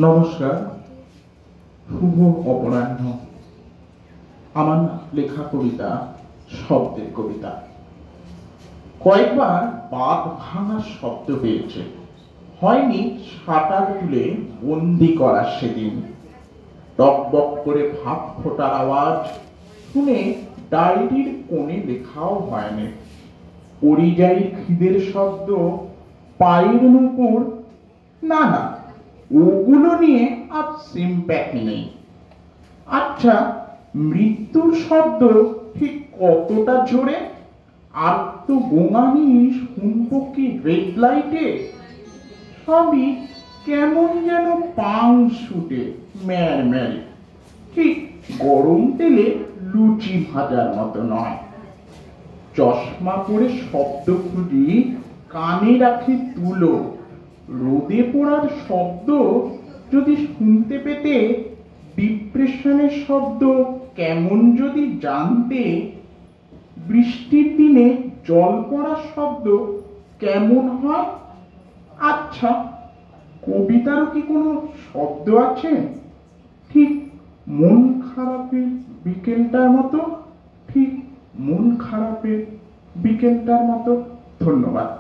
নমস্কার, শুভ অপরাহ্ন। আমার লেখা কবিতা শব্দের কবিতা। কয়েকবার বাঁধ ভাঙার শব্দ পেয়েছে, হয়নি শাটার তুলে বন্দি করা সেদিন। টকবক করে ভাত ফোটার আওয়াজ শুনে ডায়েরির কোণে লেখাও হয়নি। পরিযায়ী খিদের শব্দ, পায়ের নুপুর, না না, ওগুলো নিয়ে আর সিম্প্যাথি নেই। আচ্ছা, মৃত্যুর শব্দ ঠিক কতটা জোরে? আর তো গোঙানি শুনবো কি রেড লাইটে? সবই কেমন যেন পাং শুটে ম্যার ম্যারে, ঠিক গরম তেলে লুচি ভাজার মতো নয়। চশমা পরে শব্দ খুঁজি, কানে রাখি তুলো। রোদে পোড়ার শব্দ যদি শুনতে পেতে, ডিপ্রেশনের শব্দ কেমন যদি জানতে, বৃষ্টির দিনে জল পড়ার শব্দ কেমন হয়? আচ্ছা, কবিতারও কি কোনো শব্দ আছে ঠিক মন খারাপের বিকেলটার মতো? ঠিক মন খারাপের বিকেলটার মতো। ধন্যবাদ।